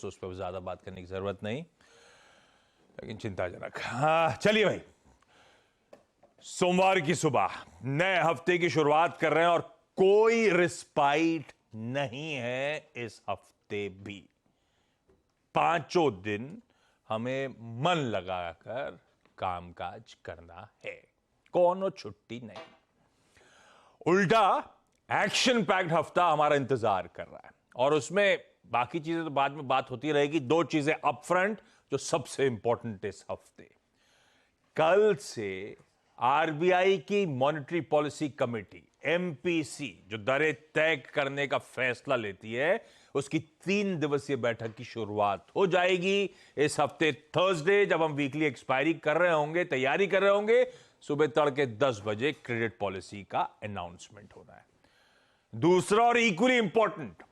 तो उस पर ज्यादा बात करने की जरूरत नहीं, लेकिन चिंताजनक। हाँ चलिए भाई, सोमवार की सुबह नए हफ्ते की शुरुआत कर रहे हैं और कोई रिस्पाइट नहीं है इस हफ्ते भी। पांचों दिन हमें मन लगाकर कामकाज करना है, कोनो छुट्टी नहीं। उल्टा एक्शन पैक्ड हफ्ता हमारा इंतजार कर रहा है और उसमें बाकी चीजें तो बाद में बात होती रहेगी। दो चीजें अप फ्रंट जो सबसे इंपॉर्टेंट इस हफ्ते, कल से आरबीआई की मॉनेटरी पॉलिसी कमेटी एमपीसी जो दरें तय करने का फैसला लेती है, उसकी 3 दिवसीय बैठक की शुरुआत हो जाएगी इस हफ्ते थर्सडे, जब हम वीकली एक्सपायरी कर रहे होंगे, तैयारी कर रहे होंगे। सुबह तड़के 10 बजे क्रेडिट पॉलिसी का अनाउंसमेंट होना है। दूसरा और इक्वली इंपॉर्टेंट,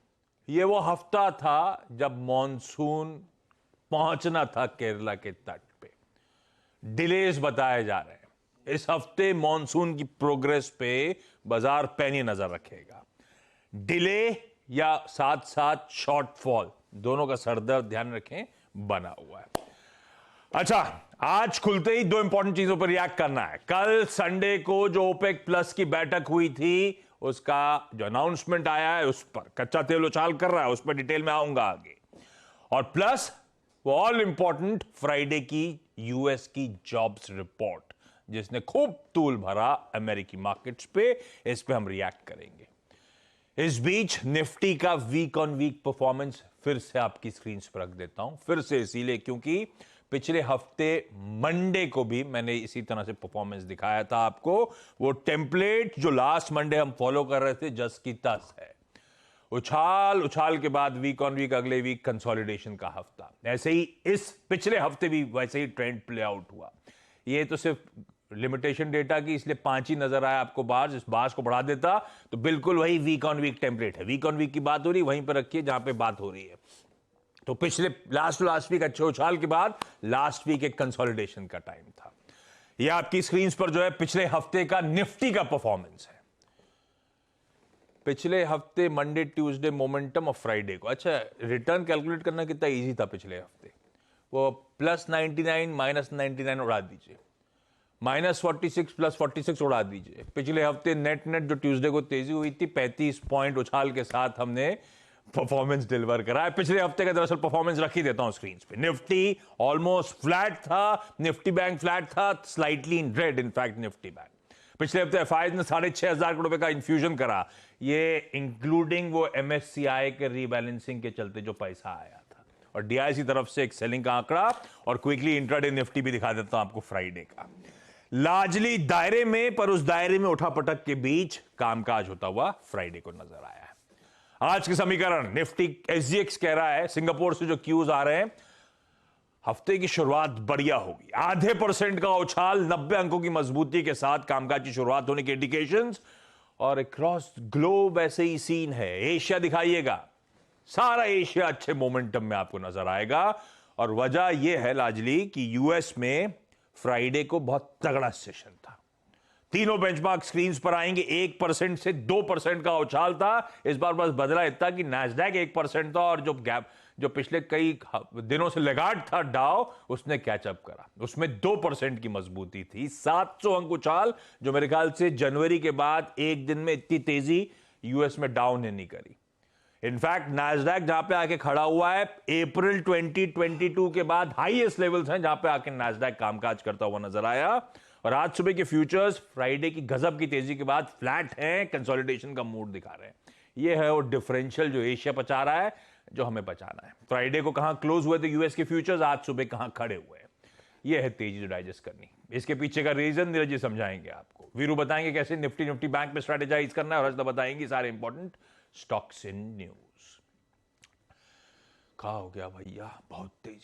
यह वो हफ्ता था जब मॉनसून पहुंचना था केरला के तट पे। डिलेज बताए जा रहे हैं। इस हफ्ते मॉनसून की प्रोग्रेस पे बाजार पैनी नजर रखेगा। डिले या साथ साथ शॉर्टफॉल, दोनों का सरदर्द ध्यान रखें बना हुआ है। अच्छा, आज खुलते ही दो इंपॉर्टेंट चीजों पर रिएक्ट करना है। कल संडे को जो ओपेक प्लस की बैठक हुई थी, उसका जो अनाउंसमेंट आया है, उस पर कच्चा तेल उछाल कर रहा है, उस पर डिटेल में आऊंगा आगे। और प्लस वो ऑल इंपॉर्टेंट फ्राइडे की यूएस की जॉब्स रिपोर्ट, जिसने खूब तूल भरा अमेरिकी मार्केट्स पे, इस पे हम रिएक्ट करेंगे। इस बीच निफ्टी का वीक ऑन वीक परफॉर्मेंस फिर से आपकी स्क्रीन पर रख देता हूं, फिर से इसीलिए क्योंकि पिछले हफ्ते मंडे को भी मैंने इसी तरह से परफॉर्मेंस दिखाया था आपको। वो टेम्पलेट जो लास्ट मंडे हम फॉलो कर रहे थे, जस की तस है। उछाल उछाल के बाद वीक ऑन वीक, अगले वीक कंसोलिडेशन का हफ्ता। ऐसे ही इस पिछले हफ्ते भी वैसे ही ट्रेंड प्ले आउट हुआ। ये तो सिर्फ लिमिटेशन डेटा की, इसलिए 5 ही नजर आया आपको बार्स। इस बार्स को बढ़ा देता तो बिल्कुल वही वीक ऑन वीक टेम्पलेट है। वीक ऑन वीक की बात हो रही, वहीं पर रखिए जहां पे बात हो रही है। तो पिछले लास्ट वीक अच्छे उछाल के बाद लास्ट वीक एक कंसोलिडेशन का टाइम था। यह आपकी स्क्रीन पर जो है पिछले हफ्ते का निफ्टी का परफॉर्मेंस है। पिछले हफ्ते मंडे, ट्यूसडे मोमेंटम और फ्राइडे को, अच्छा रिटर्न कैलकुलेट करना कितना इजी था पिछले हफ्ते। वो +99 -99 उड़ा दीजिए, -46 +46 उड़ा दीजिए। पिछले हफ्ते नेट जो ट्यूसडे को तेजी हुई थी, 35 पॉइंट उछाल के साथ हमने परफॉर्मेंस डिलीवर करा है। पिछले हफ्ते का दरअसल परफॉर्मेंस रख ही देता हूं स्क्रीन पे। निफ्टी ऑलमोस्ट फ्लैट था, निफ्टी बैंक फ्लैट था, slightly in red in fact Nifty bank. पिछले हफ्ते एफआईज ने 6,500 करोड़ रुपए का इंफ्यूजन करा, ये इंक्लूडिंग वो एमएससीआई के रीबैलेंसिंग के चलते जो पैसा आया था। और डीआईसी तरफ से एक सेलिंग का आंकड़ा, और क्विकली इंट्राडे निफ्टी भी दिखा देता हूं आपको फ्राइडे का। लार्जली दायरे में, पर उस दायरे में उठापटक के बीच कामकाज होता हुआ फ्राइडे को नजर आया है। आज के समीकरण, निफ्टी एसजीएक्स कह रहा है, सिंगापुर से जो क्यूज आ रहे हैं, हफ्ते की शुरुआत बढ़िया होगी। आधे % का उछाल, 90 अंकों की मजबूती के साथ कामकाज की शुरुआत होने के इंडिकेशंस। और अक्रॉस ग्लोब ऐसे ही सीन है। एशिया दिखाइएगा, सारा एशिया अच्छे मोमेंटम में आपको नजर आएगा। और वजह यह है लार्जली कि यूएस में फ्राइडे को बहुत तगड़ा सेशन था। तीनों बेंचमार्क स्क्रीन पर आएंगे। 1% से 2% का उछाल था। इस बार बस बदला इतना कि नैस्डैक 1% था, और जो गैप जो पिछले कई दिनों से लगाट था डाउ, उसने कैचअप करा। उसमें 2% की मजबूती थी। 700 अंक उछाल, जो मेरे ख्याल से जनवरी के बाद एक दिन में इतनी तेजी यूएस में डाउन ने नहीं करी। इनफैक्ट नैस्डैक जहां पे आके खड़ा हुआ है, अप्रैल 2022 के बाद हाईएस्ट लेवल्स हैं जहां पे आके नैस्डैक कामकाज करता हुआ नजर आया। और आज सुबह के फ्यूचर्स फ्राइडे की गजब की तेजी के बाद फ्लैट हैं, कंसोलिडेशन का मूड दिखा रहे हैं। ये है वो डिफरेंशियल जो एशिया बचा रहा है, जो हमें बचाना है। फ्राइडे को कहां क्लोज हुए थे यूएस के फ्यूचर्स, आज सुबह कहां खड़े हुए हैं। ये है तेजी जो डाइजेस्ट करनी। इसके पीछे का रीजन नीरज जी समझाएंगे आपको। वीरू बताएंगे कैसे निफ्टी बैंक में स्ट्रेटेजाइज करना है, और रजता बताएंगे सारे इंपॉर्टेंट स्टॉक्स इन न्यूज। क्या हो गया भैया, बहुत तेज